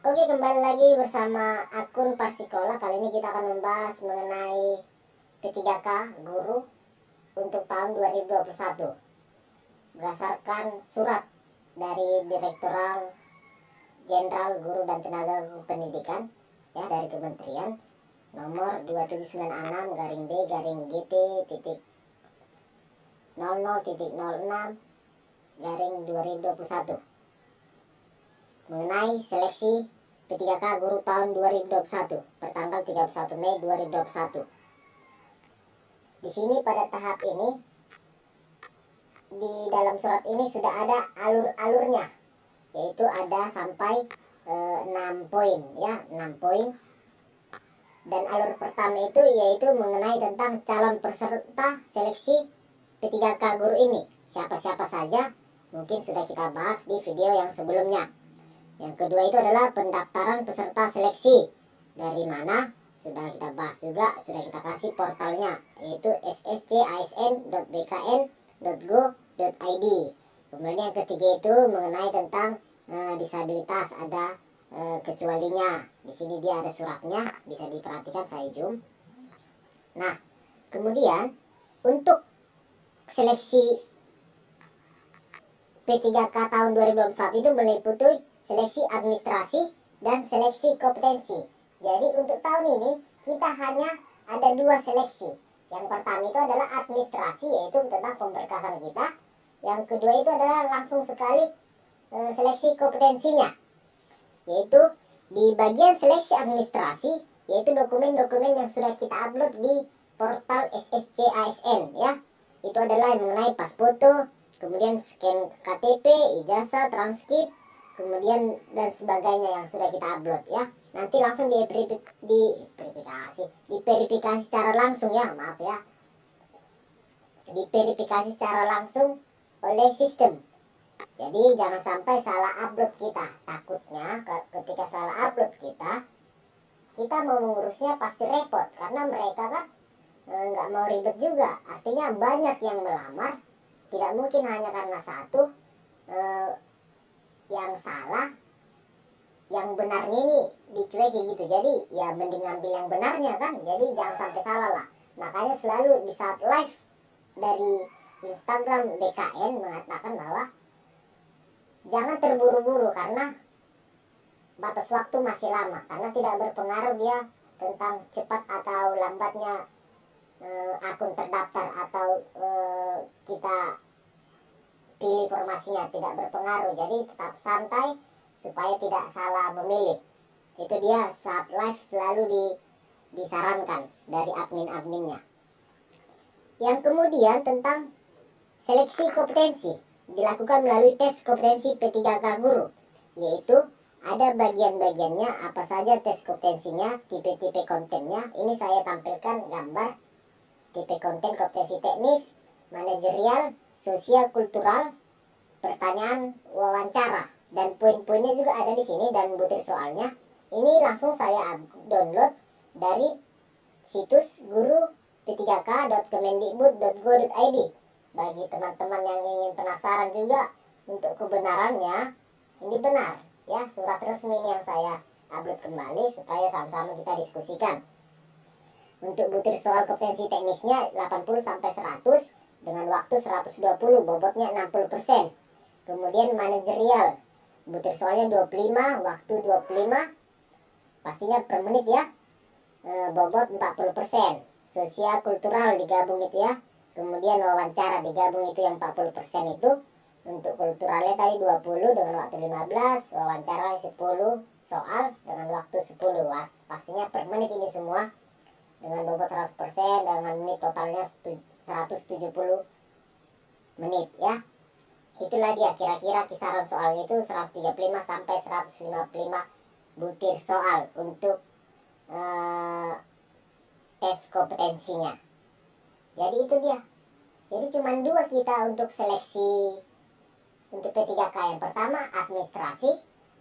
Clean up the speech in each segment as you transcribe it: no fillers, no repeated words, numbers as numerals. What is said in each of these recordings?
Oke, kembali lagi bersama akun Parsikola. Kali ini kita akan membahas mengenai P3K guru untuk tahun 2021 berdasarkan surat dari Direktorat Jenderal Guru dan Tenaga Pendidikan ya, dari Kementerian nomor 2796 garing B garing GT titik 00.06 garing 2021 mengenai seleksi P3K guru tahun 2021 pertanggal 31 Mei 2021. Di sini pada tahap ini, di dalam surat ini sudah ada alur-alurnya, yaitu ada sampai 6 poin ya, 6 poin. Dan alur pertama itu yaitu mengenai tentang calon peserta seleksi P3K guru ini. Siapa-siapa saja, mungkin sudah kita bahas di video yang sebelumnya. Yang kedua itu adalah pendaftaran peserta seleksi. Dari mana? Sudah kita bahas juga, sudah kita kasih portalnya, yaitu sscisn.bkn.go.id. Kemudian yang ketiga itu mengenai tentang disabilitas, ada kecualinya. Di sini dia ada suratnya, bisa diperhatikan, saya zoom. Nah, kemudian untuk seleksi P3K tahun 2021 itu meliputi seleksi administrasi dan seleksi kompetensi. Jadi untuk tahun ini kita hanya ada 2 seleksi. Yang pertama itu adalah administrasi, yaitu tentang pemberkasan kita. Yang kedua itu adalah langsung sekali seleksi kompetensinya, yaitu di bagian seleksi administrasi, yaitu dokumen-dokumen yang sudah kita upload di portal SSCISN ya. Itu adalah mengenai pas foto, kemudian scan KTP, ijazah, transkrip, kemudian dan sebagainya yang sudah kita upload ya. Nanti langsung diverifikasi secara langsung ya, maaf ya. Diverifikasi secara langsung oleh sistem. Jadi jangan sampai salah upload kita. Takutnya ketika salah upload kita mau mengurusnya pasti repot, karena mereka kan nggak mau ribet juga. Artinya banyak yang melamar, tidak mungkin hanya karena satu yang salah, yang benarnya ini dicuekin gitu. Jadi ya mending ambil yang benarnya kan. Jadi jangan sampai salah lah. Makanya selalu di saat live dari Instagram BKN mengatakan bahwa jangan terburu-buru karena batas waktu masih lama, karena tidak berpengaruh dia tentang cepat atau lambatnya akun terdaftar atau kita pilih formasinya, tidak berpengaruh. Jadi tetap santai supaya tidak salah memilih. Itu dia saat live selalu disarankan dari admin-adminnya. Yang kemudian tentang seleksi kompetensi dilakukan melalui tes kompetensi P3K guru, yaitu ada bagian-bagiannya apa saja tes kompetensinya, tipe-tipe kontennya. Ini saya tampilkan gambar tipe konten: kompetensi teknis, manajerial, sosial, kultural, pertanyaan, wawancara, dan poin-poinnya juga ada di sini, dan butir soalnya. Ini langsung saya download dari situs guru p3k.kemendikbud.go.id. Bagi teman-teman yang ingin penasaran juga untuk kebenarannya, ini benar ya, surat resmi ini yang saya upload kembali supaya sama-sama kita diskusikan. Untuk butir soal kompetensi teknisnya 80-100 dengan waktu 120, bobotnya 60%. Kemudian manajerial, butir soalnya 25, waktu 25, pastinya per menit ya, bobot 40%. Sosial kultural digabung itu ya. Kemudian wawancara digabung itu yang 40% itu. Untuk kulturalnya tadi 20 dengan waktu 15, wawancara 10 soal dengan waktu 10. Pastinya per menit ini semua dengan bobot 100%, dengan menit totalnya 170 menit ya. Itulah dia kira-kira kisaran soalnya itu 135 sampai 155 butir soal untuk tes kompetensinya. Jadi itu dia. Jadi cuma 2 kita untuk seleksi untuk P3K. Yang pertama administrasi,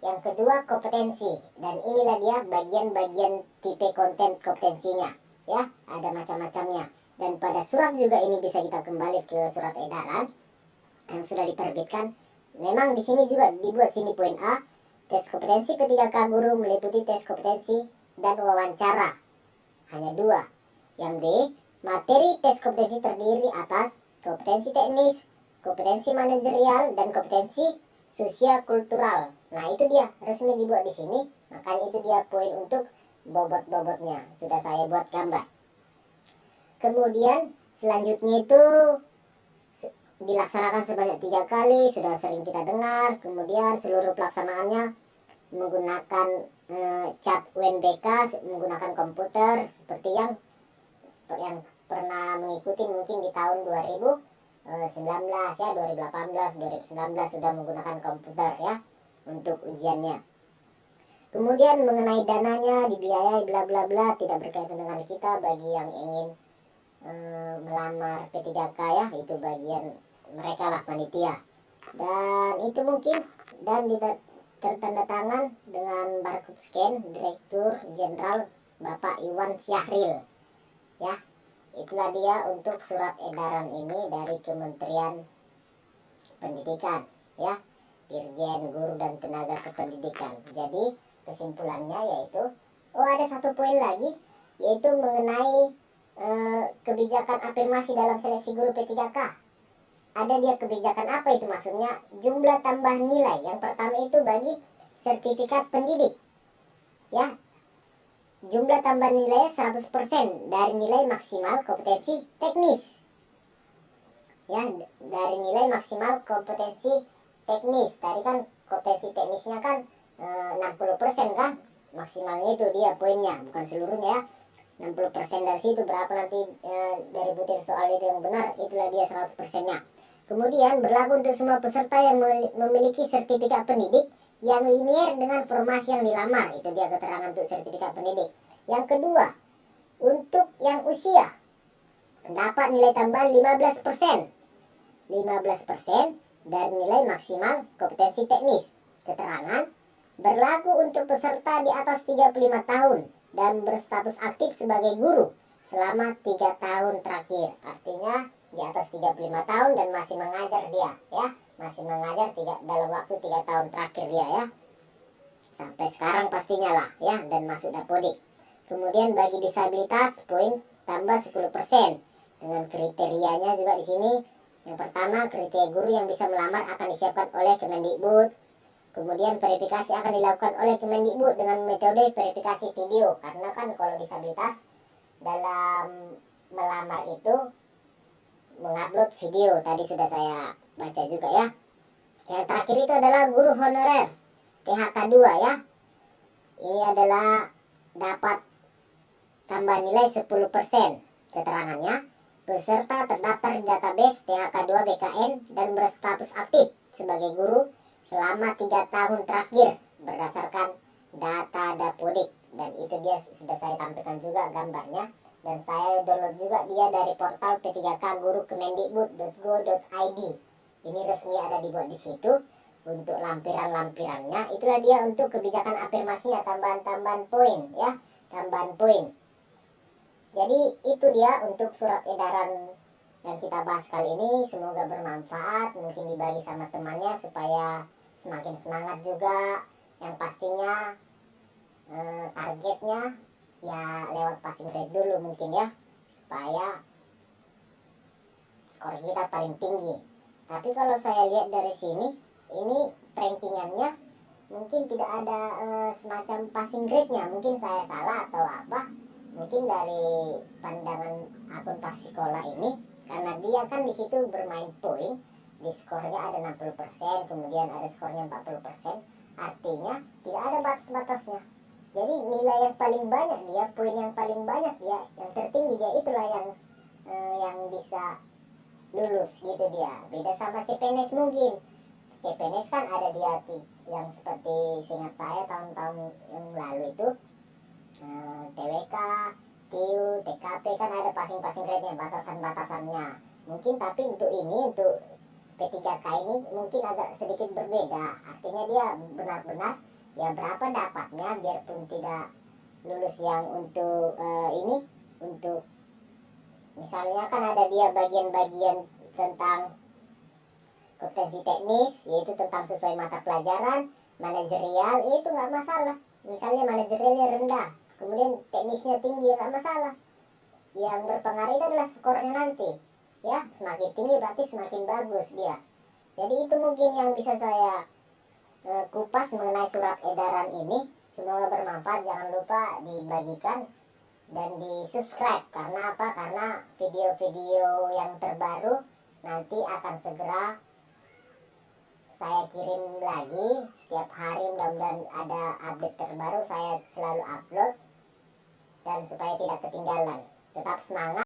yang kedua kompetensi. Dan inilah dia bagian-bagian tipe konten kompetensinya ya, ada macam-macamnya. Dan pada surat juga ini bisa kita kembali ke surat edaran yang sudah diterbitkan. Memang di sini juga dibuat sini poin A, Tes kompetensi P3K guru meliputi tes kompetensi dan wawancara, hanya 2. Yang B, materi tes kompetensi terdiri atas kompetensi teknis, kompetensi manajerial, dan kompetensi sosial kultural. Nah itu dia resmi dibuat di sini, makanya itu dia poin untuk bobot-bobotnya. Sudah saya buat gambar. Kemudian selanjutnya itu dilaksanakan sebanyak 3 kali, sudah sering kita dengar. Kemudian seluruh pelaksanaannya menggunakan cat UNBK, menggunakan komputer, seperti yang pernah mengikuti mungkin di tahun 2019 ya, 2018, 2019 sudah menggunakan komputer ya untuk ujiannya. Kemudian mengenai dananya, dibiayai bla bla bla, tidak berkaitan dengan kita. Bagi yang ingin melamar P3K ya, itu bagian mereka lah, panitia. Dan itu mungkin, dan tertanda tangan dengan barcode scan Direktur Jenderal Bapak Iwan Syahril ya. Itulah dia untuk surat edaran ini dari Kementerian Pendidikan ya, Dirjen Guru dan Tenaga Kependidikan. Jadi kesimpulannya yaitu, ada satu poin lagi, yaitu mengenai kebijakan afirmasi dalam seleksi guru P3K. Ada dia kebijakan apa itu maksudnya? Jumlah tambah nilai. Yang pertama itu bagi sertifikat pendidik ya, jumlah tambah nilai 100% dari nilai maksimal kompetensi teknis ya, dari nilai maksimal kompetensi teknis. Tadi kan kompetensi teknisnya kan 60% kan maksimalnya, itu dia poinnya, bukan seluruhnya ya. 60% dari situ berapa nanti dari butir soal itu yang benar, itulah dia 100% nya. Kemudian berlaku untuk semua peserta yang memiliki sertifikat pendidik yang linear dengan formasi yang dilamar. Itu dia keterangan untuk sertifikat pendidik. Yang kedua, untuk yang usia dapat nilai tambahan 15%. 15% dari nilai maksimal kompetensi teknis. Keterangan berlaku untuk peserta di atas 35 tahun dan berstatus aktif sebagai guru selama 3 tahun terakhir. Artinya di atas 35 tahun dan masih mengajar dia ya, masih mengajar dalam waktu 3 tahun terakhir dia ya, sampai sekarang pastinya lah ya, dan masuk dapodik. Kemudian bagi disabilitas poin tambah 10% dengan kriterianya juga di sini. Yang pertama, kriteria guru yang bisa melamar akan disiapkan oleh Kemendikbud. Kemudian verifikasi akan dilakukan oleh Kemendikbud dengan metode verifikasi video, karena kan kalau disabilitas dalam melamar itu mengupload video, tadi sudah saya baca juga ya. Yang terakhir itu adalah guru honorer THK 2 ya. Ini adalah dapat tambah nilai 10%. Keterangannya, peserta terdaftar di database THK 2 BKN dan berstatus aktif sebagai guru selama 3 tahun terakhir berdasarkan data dapodik. Dan itu dia sudah saya tampilkan juga gambarnya, dan saya download juga dia dari portal p3kguru.kemendikbud.go.id. Ini resmi ada dibuat di situ untuk lampiran-lampirannya. Itulah dia untuk kebijakan afirmasinya, tambahan-tambahan poin ya, tambahan poin. Jadi itu dia untuk surat edaran yang kita bahas kali ini. Semoga bermanfaat, mungkin dibagi sama temannya supaya semakin semangat juga. Yang pastinya targetnya ya lewat passing grade dulu mungkin ya, supaya skor kita paling tinggi. Tapi kalau saya lihat dari sini, ini rankingannya mungkin tidak ada semacam passing grade-nya. Mungkin saya salah atau apa, mungkin dari pandangan akun Parsikola ini, karena dia kan di situ bermain poin, di skornya ada 60%, kemudian ada skornya 40%, artinya tidak ada batas-batasnya. Jadi nilai yang paling banyak dia, poin yang paling banyak dia, yang tertinggi dia, itulah yang bisa lulus gitu dia. Beda sama CPNS mungkin. CPNS kan ada dia yang seperti seingat saya tahun-tahun yang lalu itu TWK, TIU, TKP kan ada passing-passing grade-nya, batasan-batasannya. Mungkin tapi untuk ini, untuk P3K ini mungkin agak sedikit berbeda. Artinya dia benar-benar ya berapa dapatnya, biarpun tidak lulus yang untuk ini, untuk misalnya kan ada dia bagian-bagian tentang kompetensi teknis, yaitu tentang sesuai mata pelajaran, manajerial itu nggak masalah. Misalnya manajerialnya rendah, kemudian teknisnya tinggi, nggak masalah. Yang berpengaruh itu adalah skornya nanti. Ya, semakin tinggi berarti semakin bagus dia. Jadi itu mungkin yang bisa saya kupas mengenai surat edaran ini. Semoga bermanfaat. Jangan lupa dibagikan dan di subscribe. Karena apa? Karena video-video yang terbaru nanti akan segera saya kirim lagi setiap hari. Mudah-mudahan ada update terbaru, saya selalu upload, dan supaya tidak ketinggalan. Tetap semangat.